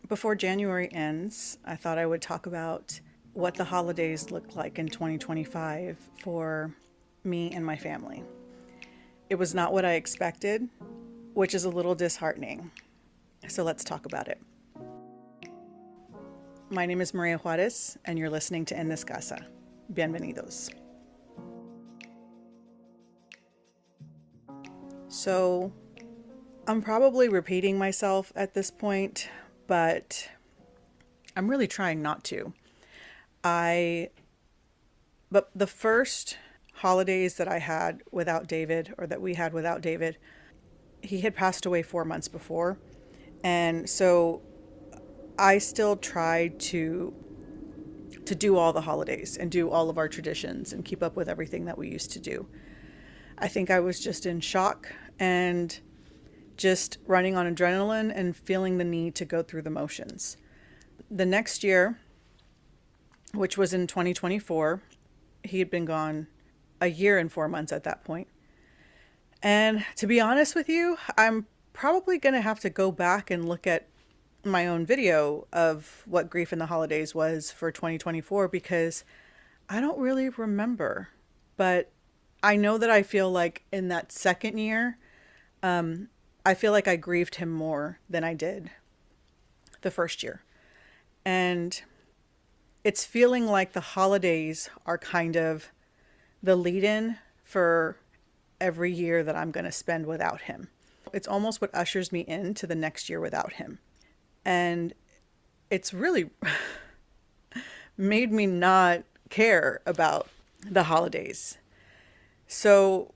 Before January ends, I thought I would talk about what the holidays looked like in 2025 for me and my family. It was not what I expected, which is a little disheartening. So let's talk about it. My name is Maria Juarez, and you're listening to In This Casa. Bienvenidos. So, I'm probably repeating myself at this point, but I'm really trying not to. I but the first holidays that I had without David, or that we had without David, he had passed away 4 months before. And so I still tried to do all the holidays and do all of our traditions and keep up with everything that we used to do. I think I was just in shock and just running on adrenaline and feeling the need to go through the motions. The next year, which was in 2024, he had been gone a year and 4 months at that point. And to be honest with you, I'm probably going to have to go back and look at my own video of what Grief in the Holidays was for 2024 because I don't really remember. But I know that I feel like in that second year, I feel like I grieved him more than I did the first year. And it's feeling like the holidays are kind of the lead-in for every year that I'm going to spend without him. It's almost what ushers me into the next year without him. And it's really made me not care about the holidays. So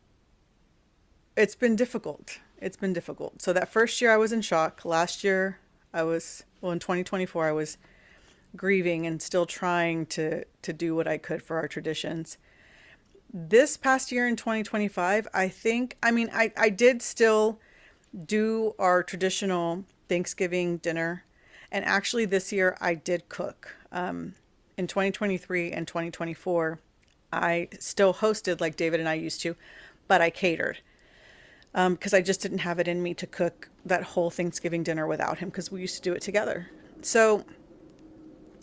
it's been difficult. It's been difficult. So that first year I was in shock. Last year in 2024, I was grieving and still trying to do what I could for our traditions. This past year in 2025, I did still do our traditional Thanksgiving dinner. And actually this year I did cook. In 2023 and 2024, I still hosted like David and I used to, but I catered. Because I just didn't have it in me to cook that whole Thanksgiving dinner without him because we used to do it together. So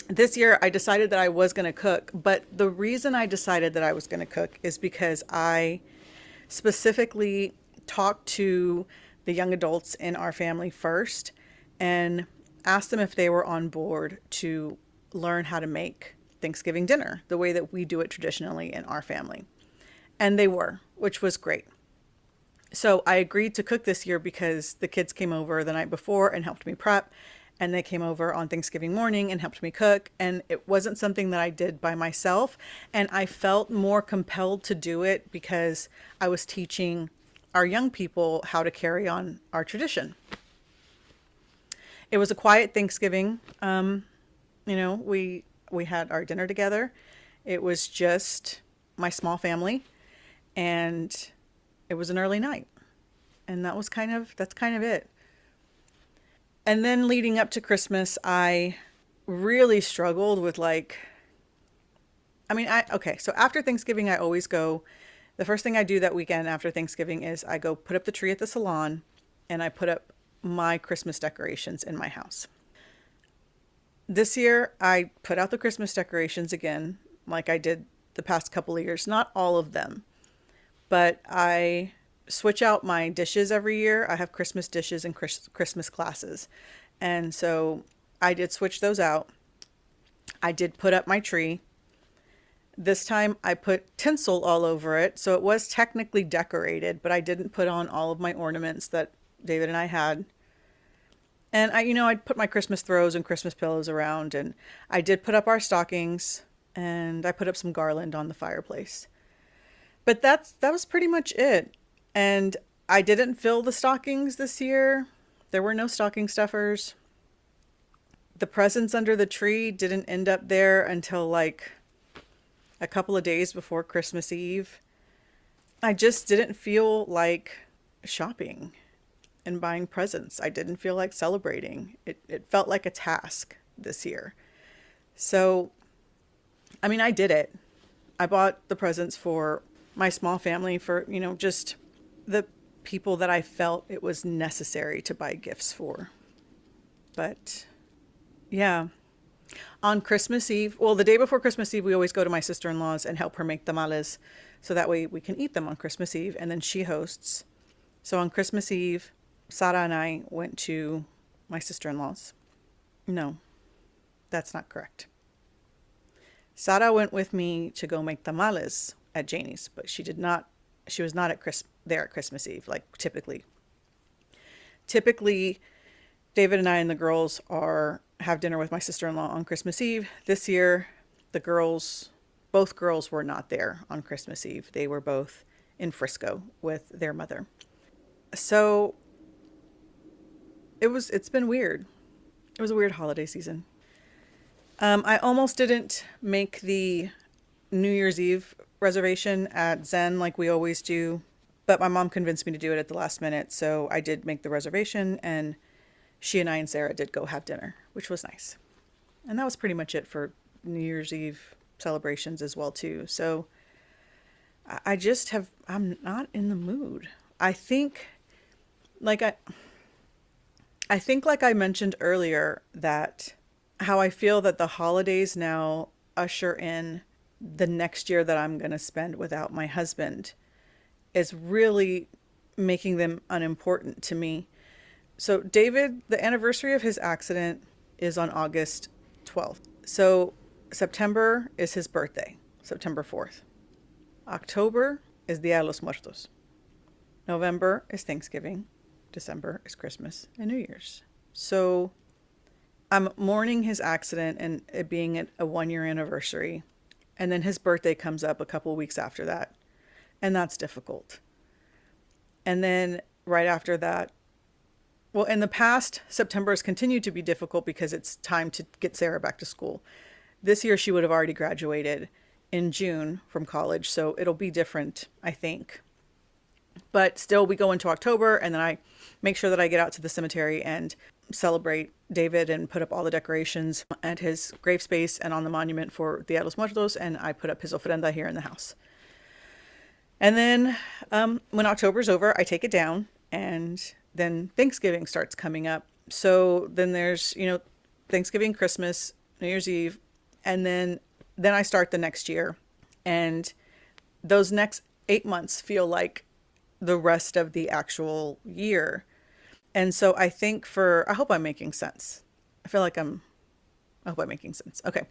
this year I decided that I was going to cook, but the reason I decided that I was going to cook is because I specifically talked to the young adults in our family first and asked them if they were on board to learn how to make Thanksgiving dinner the way that we do it traditionally in our family. And they were, which was great. So I agreed to cook this year because the kids came over the night before and helped me prep, and they came over on Thanksgiving morning and helped me cook. And it wasn't something that I did by myself. And I felt more compelled to do it because I was teaching our young people how to carry on our tradition. It was a quiet Thanksgiving. We had our dinner together. It was just my small family, and it was an early night. And that's kind of it. And then leading up to Christmas, I really struggled with so after Thanksgiving, the first thing I do that weekend after Thanksgiving is I go put up the tree at the salon and I put up my Christmas decorations in my house. This year, I put out the Christmas decorations again, like I did the past couple of years. Not all of them, but I switch out my dishes every year. I have Christmas dishes and Christmas glasses. And so I did switch those out. I did put up my tree. This time I put tinsel all over it. So it was technically decorated, but I didn't put on all of my ornaments that David and I had. And I'd put my Christmas throws and Christmas pillows around, and I did put up our stockings, and I put up some garland on the fireplace. But that was pretty much it. And I didn't fill the stockings this year. There were no stocking stuffers. The presents under the tree didn't end up there until like a couple of days before Christmas Eve. I just didn't feel like shopping and buying presents. I didn't feel like celebrating. It felt like a task this year. So, I did it. I bought the presents for my small family, for, just the people that I felt it was necessary to buy gifts for. But Yeah. On Christmas Eve, well, the day before Christmas Eve, we always go to my sister-in-law's and help her make tamales. So that way we can eat them on Christmas Eve, and then she hosts. So on Christmas Eve, Sara and I went to my sister-in-law's. No, that's not correct. Sara went with me to go make tamales at Janie's, but she was not there at Christmas Eve, like typically. Typically, David and I and the girls have dinner with my sister-in-law on Christmas Eve. This year, both girls were not there on Christmas Eve. They were both in Frisco with their mother. So it's been weird. It was a weird holiday season. I almost didn't make the New Year's Eve reservation at Zen like we always do, but my mom convinced me to do it at the last minute, so I did make the reservation, and she and I and Sarah did go have dinner, which was nice. And that was pretty much it for New Year's Eve celebrations as well too. So I'm not in the mood. I think like I mentioned earlier, that how I feel that the holidays now usher in the next year that I'm going to spend without my husband is really making them unimportant to me. So David, the anniversary of his accident is on August 12th. So September is his birthday, September 4th. October is Dia de los Muertos. November is Thanksgiving. December is Christmas and New Year's. So I'm mourning his accident and it being a 1-year anniversary. And then his birthday comes up a couple weeks after that. And that's difficult. And then right after that, well, in the past, September has continued to be difficult because it's time to get Sarah back to school. This year, she would have already graduated in June from college. So it'll be different, I think. But still, we go into October, and then I make sure that I get out to the cemetery and celebrate David and put up all the decorations at his grave space and on the monument for Dia de los Muertos, and I put up his ofrenda here in the house. And then when October's over, I take it down, and then Thanksgiving starts coming up. So then there's, Thanksgiving, Christmas, New Year's Eve, and then I start the next year. And those next 8 months feel like the rest of the actual year. And so I think I hope I'm making sense. I hope I'm making sense. Okay.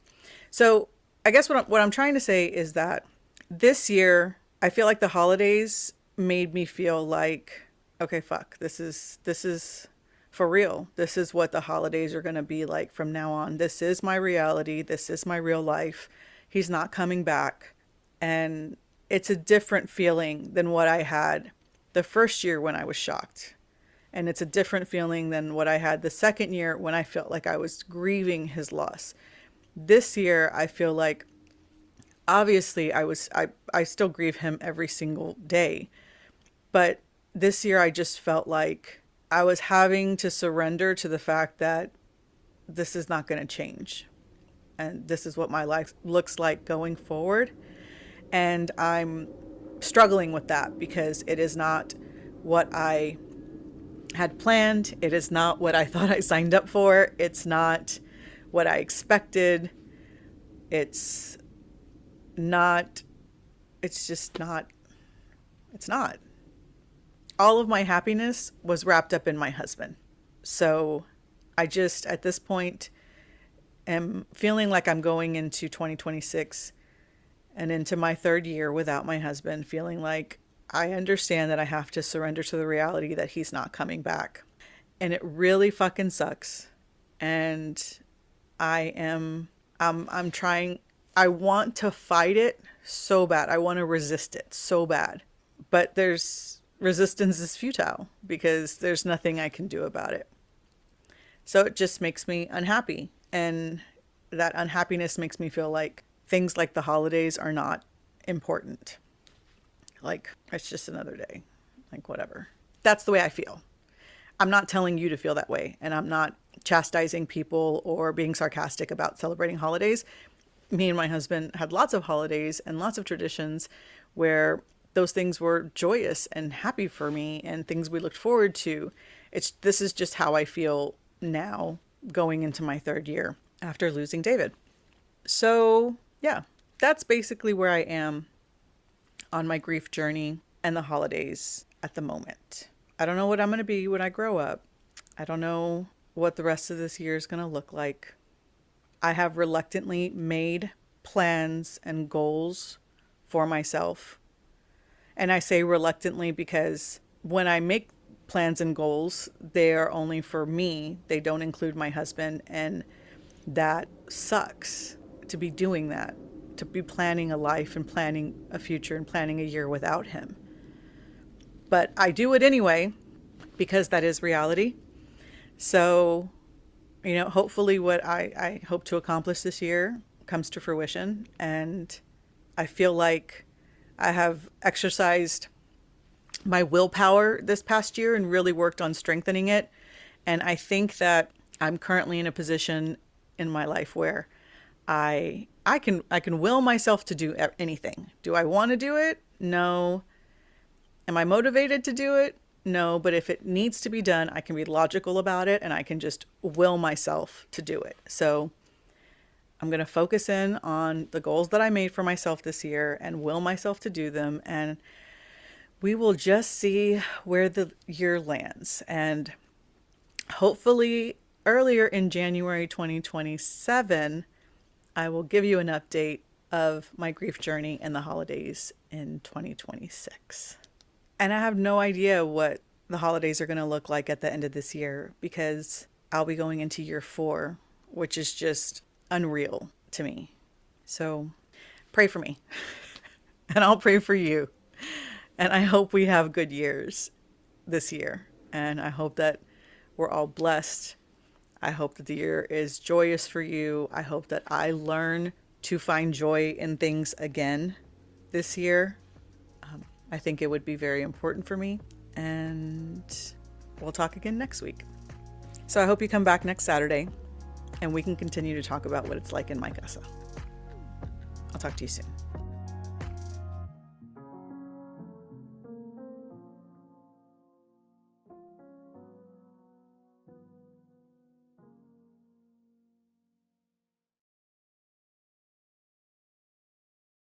So I guess what I'm trying to say is that this year, I feel like the holidays made me feel like, okay, fuck, this is for real. This is what the holidays are going to be like from now on. This is my reality. This is my real life. He's not coming back. And it's a different feeling than what I had the first year when I was shocked. And it's a different feeling than what I had the second year when I felt like I was grieving his loss. This year, I feel like, obviously, I still grieve him every single day. But this year, I just felt like I was having to surrender to the fact that this is not going to change. And this is what my life looks like going forward. And I'm struggling with that because it is not what I had planned. It is not what I thought I signed up for. It's not what I expected. It's just not. It's not. All of my happiness was wrapped up in my husband. So I just, at this point, am feeling like I'm going into 2026 and into my third year without my husband, feeling like I understand that I have to surrender to the reality that he's not coming back. And it really fucking sucks. And I'm trying, I want to fight it so bad. I want to resist it so bad. But resistance is futile because there's nothing I can do about it. So it just makes me unhappy. And that unhappiness makes me feel like things like the holidays are not important. Like, it's just another day. Like, whatever. That's the way I feel. I'm not telling you to feel that way. And I'm not chastising people or being sarcastic about celebrating holidays. Me and my husband had lots of holidays and lots of traditions where those things were joyous and happy for me and things we looked forward to. This is just how I feel now going into my third year after losing David. So, yeah, that's basically where I am on my grief journey and the holidays at the moment. I don't know what I'm going to be when I grow up. I don't know what the rest of this year is going to look like. I have reluctantly made plans and goals for myself. And I say reluctantly because when I make plans and goals, they are only for me. They don't include my husband. And that sucks to be doing that, to be planning a life and planning a future and planning a year without him. But I do it anyway because that is reality. So, hopefully what I hope to accomplish this year comes to fruition. And I feel like I have exercised my willpower this past year and really worked on strengthening it. And I think that I'm currently in a position in my life where I can will myself to do anything. Do I want to do it? No. Am I motivated to do it? No. But if it needs to be done, I can be logical about it and I can just will myself to do it. So I'm going to focus in on the goals that I made for myself this year and will myself to do them. And we will just see where the year lands. And hopefully earlier in January 2027, I will give you an update of my grief journey and the holidays in 2026. And I have no idea what the holidays are going to look like at the end of this year because I'll be going into year 4, which is just unreal to me. So pray for me and I'll pray for you. And I hope we have good years this year. And I hope that we're all blessed. I hope that the year is joyous for you. I hope that I learn to find joy in things again this year. I think it would be very important for me. And we'll talk again next week. So I hope you come back next Saturday and we can continue to talk about what it's like in my casa. I'll talk to you soon.